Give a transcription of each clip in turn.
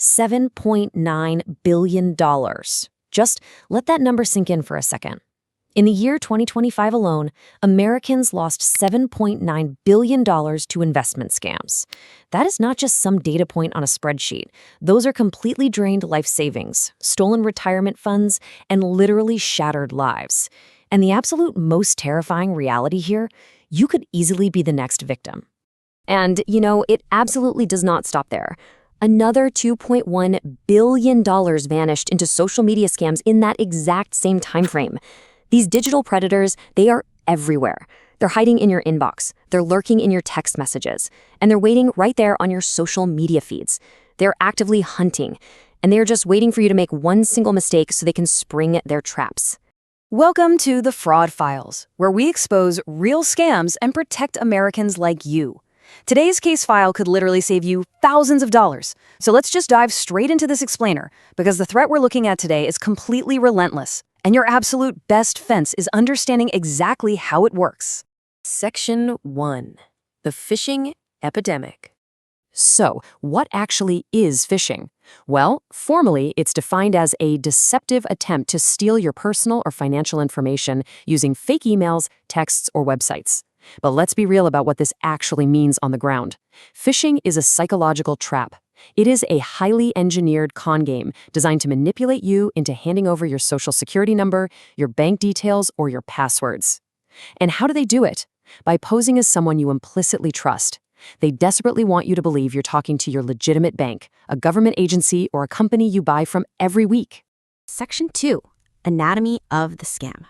$7.9 billion. Just let that number sink in for a second. In the year 2025 alone, Americans lost $7.9 billion to investment scams. That is not just some data point on a spreadsheet. Those are completely drained life savings, stolen retirement funds, and literally shattered lives. And the absolute most terrifying reality here, you could easily be the next victim. And, it absolutely does not stop there. Another $2.1 billion vanished into social media scams in that exact same time frame. These digital predators, they are everywhere. They're hiding in your inbox, they're lurking in your text messages, and they're waiting right there on your social media feeds. They're actively hunting, and they're just waiting for you to make one single mistake so they can spring their traps. Welcome to the Fraud Files, where we expose real scams and protect Americans like you. Today's case file could literally save you thousands of dollars. So let's just dive straight into this explainer, because the threat we're looking at today is completely relentless, and your absolute best fence is understanding exactly how it works. Section 1. The Phishing Epidemic. So, what actually is phishing? Well, formally, it's defined as a deceptive attempt to steal your personal or financial information using fake emails, texts, or websites. But let's be real about what this actually means on the ground. Phishing is a psychological trap. It is a highly engineered con game designed to manipulate you into handing over your social security number, your bank details, or your passwords. And how do they do it? By posing as someone you implicitly trust. They desperately want you to believe you're talking to your legitimate bank, a government agency, or a company you buy from every week. Section 2. Anatomy of the scam.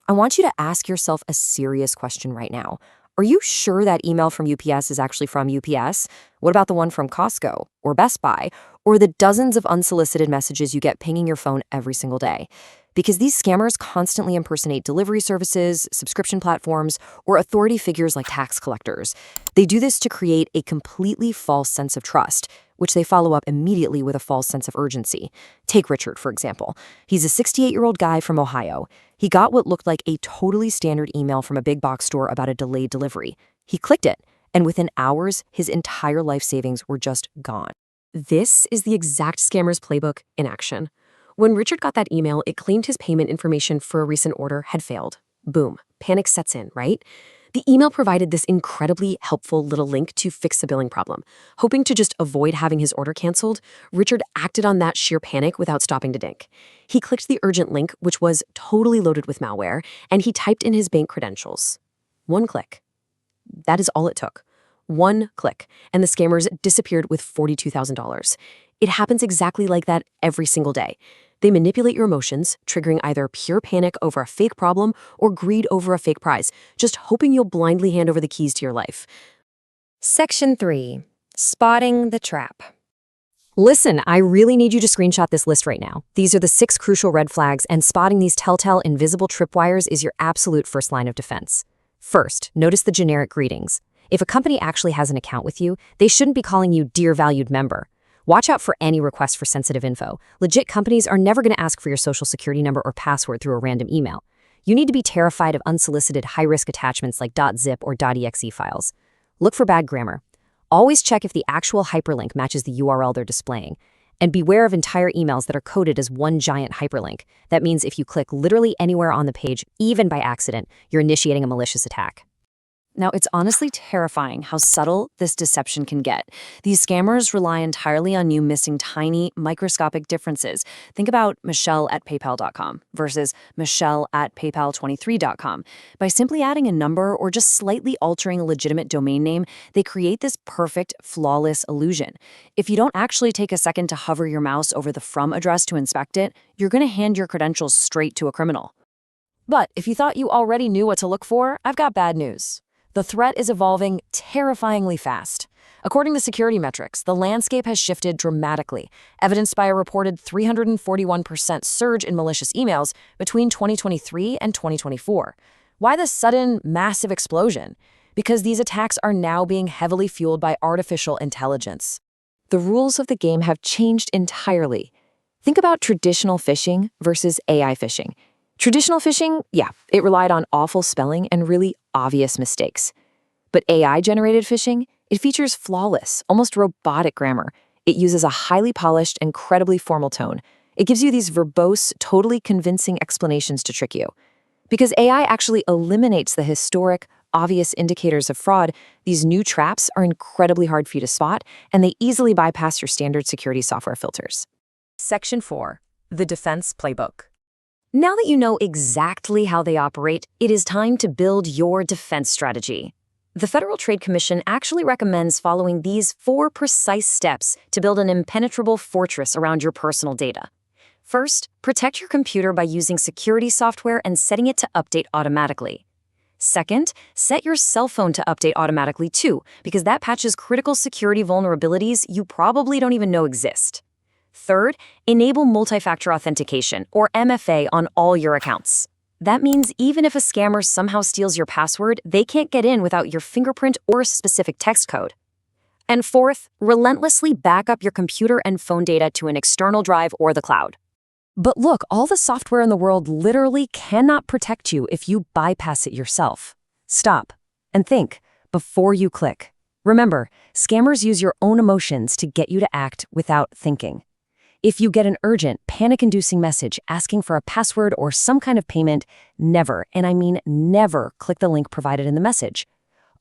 I want you to ask yourself a serious question right now. Are you sure that email from UPS is actually from UPS? What about the one from Costco or Best Buy or the dozens of unsolicited messages you get pinging your phone every single day? Because these scammers constantly impersonate delivery services, subscription platforms, or authority figures like tax collectors. They do this to create a completely false sense of trust, which they follow up immediately with a false sense of urgency. Take Richard, for example. He's a 68-year-old guy from Ohio. He got what looked like a totally standard email from a big box store about a delayed delivery. He clicked it, and within hours, his entire life savings were just gone. This is the exact scammer's playbook in action. When Richard got that email, it claimed his payment information for a recent order had failed. Boom. Panic sets in, right? The email provided this incredibly helpful little link to fix the billing problem. Hoping to just avoid having his order canceled, Richard acted on that sheer panic without stopping to think. He clicked the urgent link, which was totally loaded with malware, and he typed in his bank credentials. One click. That is all it took. One click, and the scammers disappeared with $42,000. It happens exactly like that every single day. They manipulate your emotions, triggering either pure panic over a fake problem or greed over a fake prize, just hoping you'll blindly hand over the keys to your life. Section 3. Spotting the trap. Listen, I really need you to screenshot this list right now. These are the 6 crucial red flags, and spotting these telltale invisible tripwires is your absolute first line of defense. First, notice the generic greetings. If a company actually has an account with you, they shouldn't be calling you Dear Valued Member. Watch out for any requests for sensitive info. Legit companies are never going to ask for your social security number or password through a random email. You need to be terrified of unsolicited high-risk attachments like .zip or .exe files. Look for bad grammar. Always check if the actual hyperlink matches the URL they're displaying. And beware of entire emails that are coded as one giant hyperlink. That means if you click literally anywhere on the page, even by accident, you're initiating a malicious attack. Now, it's honestly terrifying how subtle this deception can get. These scammers rely entirely on you missing tiny, microscopic differences. Think about Michelle@paypal.com versus Michelle@paypal23.com. By simply adding a number or just slightly altering a legitimate domain name, they create this perfect, flawless illusion. If you don't actually take a second to hover your mouse over the from address to inspect it, you're going to hand your credentials straight to a criminal. But if you thought you already knew what to look for, I've got bad news. The threat is evolving terrifyingly fast. According to security metrics, the landscape has shifted dramatically, evidenced by a reported 341% surge in malicious emails between 2023 and 2024. Why this sudden, massive explosion? Because these attacks are now being heavily fueled by artificial intelligence. The rules of the game have changed entirely. Think about traditional phishing versus AI phishing. Traditional phishing, it relied on awful spelling and really obvious mistakes. But AI-generated phishing, it features flawless, almost robotic grammar. It uses a highly polished, incredibly formal tone. It gives you these verbose, totally convincing explanations to trick you. Because AI actually eliminates the historic, obvious indicators of fraud, these new traps are incredibly hard for you to spot, and they easily bypass your standard security software filters. Section 4. The Defense Playbook. Now that you know exactly how they operate, it is time to build your defense strategy. The Federal Trade Commission actually recommends following these 4 precise steps to build an impenetrable fortress around your personal data. First, protect your computer by using security software and setting it to update automatically. Second, set your cell phone to update automatically too, because that patches critical security vulnerabilities you probably don't even know exist. Third, enable multi-factor authentication, or MFA, on all your accounts. That means even if a scammer somehow steals your password, they can't get in without your fingerprint or specific text code. And fourth, relentlessly back up your computer and phone data to an external drive or the cloud. But look, all the software in the world literally cannot protect you if you bypass it yourself. Stop and think before you click. Remember, scammers use your own emotions to get you to act without thinking. If you get an urgent, panic-inducing message asking for a password or some kind of payment, never, and I mean never, click the link provided in the message.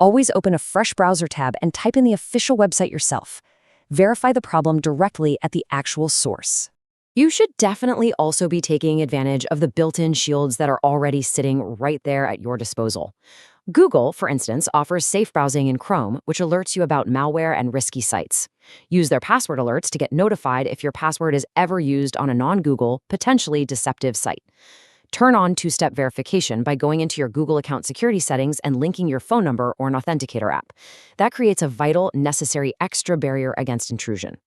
Always open a fresh browser tab and type in the official website yourself. Verify the problem directly at the actual source. You should definitely also be taking advantage of the built-in shields that are already sitting right there at your disposal. Google, for instance, offers safe browsing in Chrome, which alerts you about malware and risky sites. Use their password alerts to get notified if your password is ever used on a non-Google, potentially deceptive site. Turn on two-step verification by going into your Google account security settings and linking your phone number or an authenticator app. That creates a vital, necessary extra barrier against intrusion.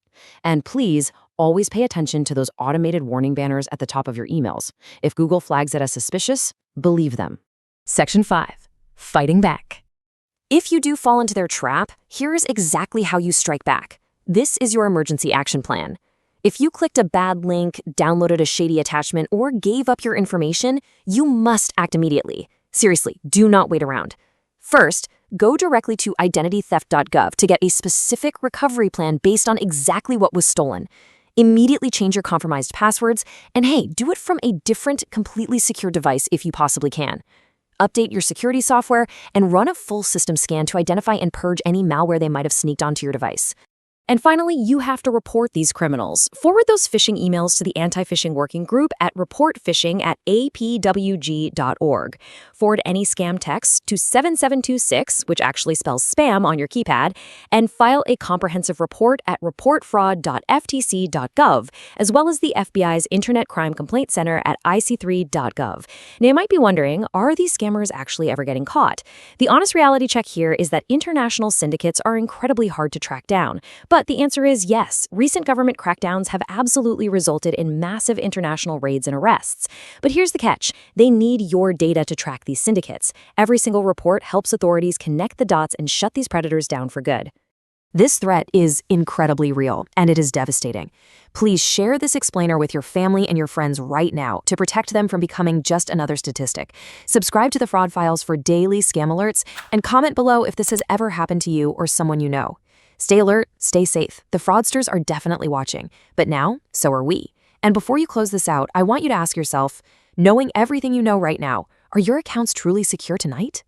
And please, always pay attention to those automated warning banners at the top of your emails. If Google flags it as suspicious, believe them. Section 5. Fighting back. If you do fall into their trap, here's exactly how you strike back. This is your emergency action plan. If you clicked a bad link, downloaded a shady attachment, or gave up your information, you must act immediately. Seriously, do not wait around. First, go directly to identitytheft.gov to get a specific recovery plan based on exactly what was stolen. Immediately change your compromised passwords, and hey, do it from a different, completely secure device if you possibly can. Update your security software and run a full system scan to identify and purge any malware they might have sneaked onto your device. And finally, you have to report these criminals. Forward those phishing emails to the Anti-Phishing Working Group at reportphishing@apwg.org. Forward any scam texts to 7726, which actually spells spam on your keypad, and file a comprehensive report at reportfraud.ftc.gov, as well as the FBI's Internet Crime Complaint Center at ic3.gov. Now, you might be wondering, are these scammers actually ever getting caught? The honest reality check here is that international syndicates are incredibly hard to track down. But the answer is yes. Recent government crackdowns have absolutely resulted in massive international raids and arrests. But here's the catch. They need your data to track these syndicates. Every single report helps authorities connect the dots and shut these predators down for good. This threat is incredibly real, and it is devastating. Please share this explainer with your family and your friends right now to protect them from becoming just another statistic. Subscribe to the Fraud Files for daily scam alerts, and comment below if this has ever happened to you or someone you know. Stay alert, stay safe. The fraudsters are definitely watching, but now, so are we. And before you close this out, I want you to ask yourself, knowing everything you know right now, are your accounts truly secure tonight?